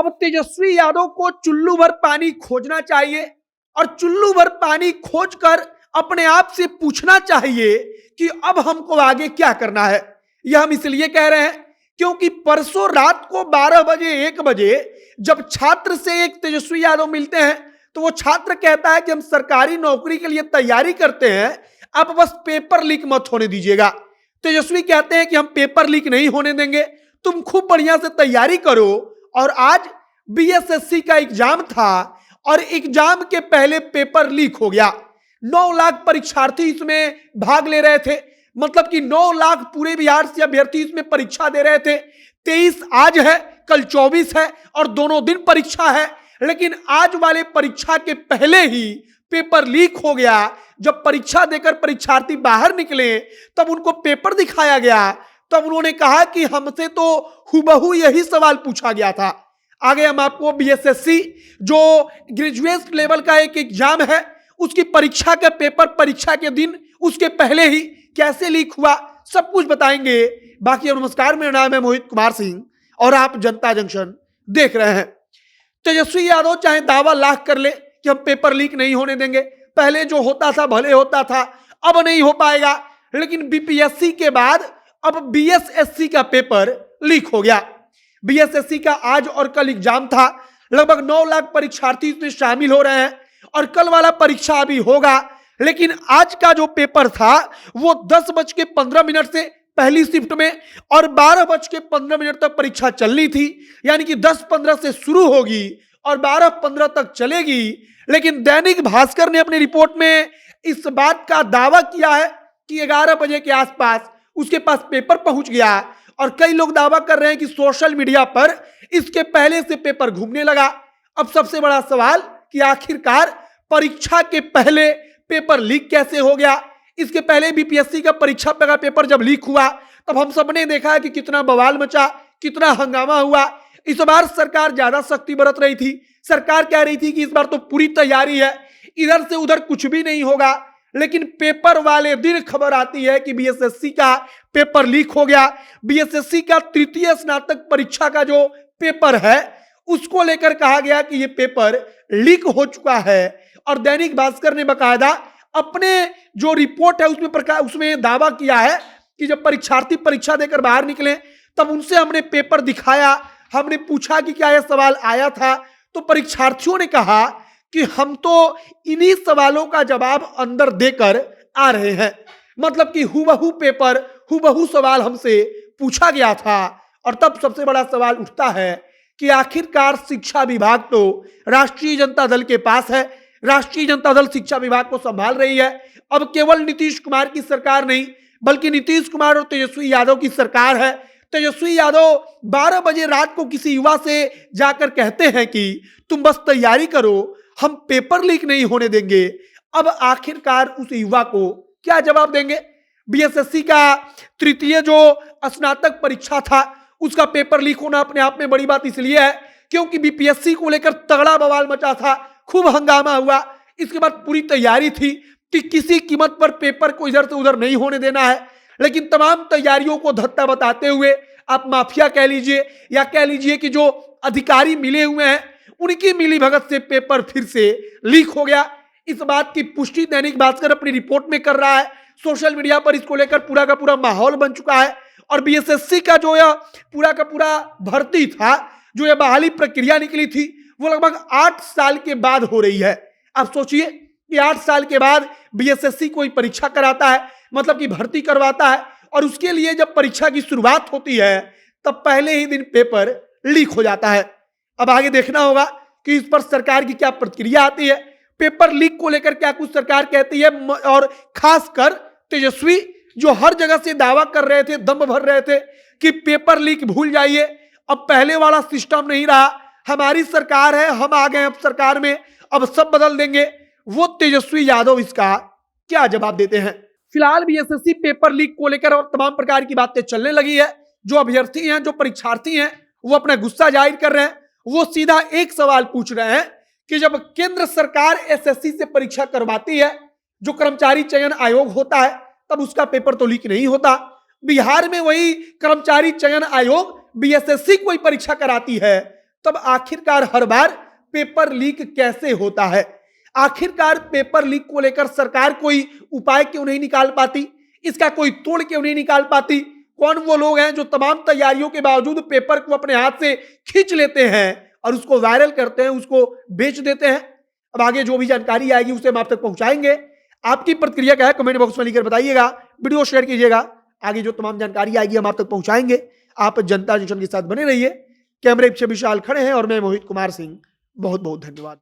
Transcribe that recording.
अब तेजस्वी यादव को चुल्लू भर पानी खोजना चाहिए और चुल्लू भर पानी खोजकर अपने आप से पूछना चाहिए कि अब हमको आगे क्या करना है। यह हम इसलिए कह रहे हैं क्योंकि परसों रात को 12 बजे 1 बजे जब छात्र से एक तेजस्वी यादव मिलते हैं तो वो छात्र कहता है कि हम सरकारी नौकरी के लिए तैयारी करते हैं, आप बस पेपर लीक मत होने दीजिएगा। तेजस्वी कहते हैं कि हम पेपर लीक नहीं होने देंगे, तुम खूब बढ़िया से तैयारी करो। और आज बीएसएससी का एग्जाम था और एग्जाम के पहले पेपर लीक हो गया। 9 लाख परीक्षार्थी इसमें भाग ले रहे थे, मतलब कि 9 लाख पूरे बिहार से अभ्यर्थी इसमें परीक्षा दे रहे थे। 23 आज है, कल 24 है और दोनों दिन परीक्षा है। लेकिन आज वाले परीक्षा के पहले ही पेपर लीक हो गया। जब परीक्षा देकर परीक्षार्थी बाहर निकले तब उनको पेपर दिखाया गया, तब उन्होंने कहा कि हमसे तो हुबहू यही सवाल पूछा गया था। आगे हम आपको बीएसएससी जो ग्रेजुएट लेवल का एक एग्जाम है उसकी परीक्षा का पेपर परीक्षा के दिन उसके पहले ही कैसे लीक हुआ सब कुछ बताएंगे। बाकी नमस्कार, मेरा नाम है मोहित कुमार सिंह और आप जनता जंक्शन देख रहे हैं। तेजस्वी यादव चाहे दावा लाख कर ले कि हम पेपर लीक नहीं होने देंगे, पहले जो होता था भले होता था, अब नहीं हो पाएगा। लेकिन बीपीएससी के बाद अब बीएसएससी का पेपर लीक हो गया। बीएसएससी का आज और कल एग्जाम था, लगभग 9 लाख परीक्षार्थी इसमें शामिल हो रहे हैं और कल वाला परीक्षा अभी होगा। लेकिन आज का जो पेपर था वो 10:15 से पहली शिफ्ट में और 12:15 तक परीक्षा चलनी थी, यानी कि 10:15 से शुरू होगी और 12:15 तक चलेगी। लेकिन दैनिक भास्कर ने अपनी रिपोर्ट में इस बात का दावा किया है कि 11 बजे के आसपास उसके पास पेपर पहुंच गया और कई लोग दावा कर रहे हैं कि सोशल मीडिया पर इसके पहले से पेपर घूमने लगा। अब सबसे बड़ा सवाल कि आखिरकार परीक्षा के पहले पेपर लीक कैसे हो गया। इसके पहले बीपीएससी का परीक्षा का पेपर जब लीक हुआ तब हम सबने देखा कि कितना बवाल मचा, कितना हंगामा हुआ। इस बार सरकार ज्यादा सख्ती बरत रही थी। सरकार कह रही थी कि इस बार तो पूरी तैयारी है, इधर से उधर कुछ भी नहीं होगा। लेकिन पेपर वाले दिन खबर आती है कि बीएसएससी का पेपर लीक हो गया। बीएसएससी का तृतीय स्नातक परीक्षा का जो पेपर है उसको लेकर कहा गया कि ये पेपर लीक हो चुका है। और दैनिक भास्कर ने बकायदा अपने जो रिपोर्ट है उसमें दावा किया है कि जब परीक्षार्थी परीक्षा देकर बाहर निकले तब उनसे हमने पेपर दिखाया, हमने पूछा कि क्या यह सवाल आया था, तो परीक्षार्थियों ने कहा कि हम तो इन्हीं सवालों का जवाब अंदर देकर आ रहे हैं। मतलब कि हुबहू पेपर हुबहू सवाल हमसे पूछा गया था। और तब सबसे बड़ा सवाल उठता है कि आखिरकार शिक्षा विभाग तो राष्ट्रीय जनता दल के पास है, राष्ट्रीय जनता दल शिक्षा विभाग को संभाल रही है। अब केवल नीतीश कुमार की सरकार नहीं बल्कि नीतीश कुमार और तेजस्वी यादव की सरकार है। तेजस्वी यादव 12 बजे रात को किसी युवा से जाकर कहते हैं कि तुम बस तैयारी करो, हम पेपर लीक नहीं होने देंगे। अब आखिरकार उस युवा को क्या जवाब देंगे। बीएसएससी का तृतीय जो स्नातक परीक्षा था उसका पेपर लीक होना अपने आप में बड़ी बात इसलिए है क्योंकि बीपीएससी को लेकर तगड़ा बवाल मचा था, खूब हंगामा हुआ। इसके बाद पूरी तैयारी थी कि किसी कीमत पर पेपर को इधर से उधर नहीं होने देना है। लेकिन तमाम तैयारियों को धत्ता बताते हुए आप माफिया कह लीजिए या कह लीजिए कि जो अधिकारी मिले हुए हैं उनकी मिलीभगत से पेपर फिर से लीक हो गया। इस बात की पुष्टि दैनिक भास्कर अपनी रिपोर्ट में कर रहा है। सोशल मीडिया पर इसको लेकर पूरा का पूरा माहौल बन चुका है। और बीएसएससी का जो यह पूरा का पूरा भर्ती था, जो यह बहाली प्रक्रिया निकली थी, वो लगभग 8 साल के बाद हो रही है। आप सोचिए कि 8 साल के बाद बीएसएससी कोई परीक्षा कराता है, मतलब कि भर्ती करवाता है, और उसके लिए जब परीक्षा की शुरुआत होती है तब पहले ही दिन पेपर लीक हो जाता है। अब आगे देखना होगा कि इस पर सरकार की क्या प्रतिक्रिया आती है, पेपर लीक को लेकर क्या कुछ सरकार कहती है। और खासकर तेजस्वी जो हर जगह से दावा कर रहे थे, दम भर रहे थे कि पेपर लीक भूल जाइए, अब पहले वाला सिस्टम नहीं रहा, हमारी सरकार है, हम आ गए अब सरकार में, अब सब बदल देंगे। वो तेजस्वी यादव इसका क्या जवाब देते हैं। फिलहाल बीएसएससी पेपर लीक को लेकर अब तमाम प्रकार की बातें चलने लगी है। जो अभ्यर्थी हैं, जो परीक्षार्थी हैं, वो अपना गुस्सा जाहिर कर रहे हैं। वो सीधा एक सवाल पूछ रहे हैं कि जब केंद्र सरकार एसएससी से परीक्षा करवाती है, जो कर्मचारी चयन आयोग होता है, तब उसका पेपर तो लीक नहीं होता। बिहार में वही कर्मचारी चयन आयोग बीएसएससी कोई परीक्षा कराती है तब आखिरकार हर बार पेपर लीक कैसे होता है? आखिरकार पेपर लीक को लेकर सरकार कोई उपाय क्यों नहीं निकाल पाती? इसका कोई तोड़ क्यों नहीं निकाल पाती? कौन वो लोग हैं जो तमाम तैयारियों के बावजूद पेपर को अपने हाथ से खींच लेते हैं और उसको वायरल करते हैं, उसको बेच देते हैं? अब आगे जो भी जानकारी आएगी उसे हम आप तक पहुंचाएंगे। आपकी प्रतिक्रिया क्या है कमेंट बॉक्स में लिखकर बताइएगा, वीडियो शेयर कीजिएगा। आगे जो तमाम जानकारी आएगी हम आप तक पहुंचाएंगे। आप जनता जंक्शन के साथ बने रहिए। कैमरे पीछे विशाल खड़े हैं और मैं मोहित कुमार सिंह। बहुत बहुत धन्यवाद।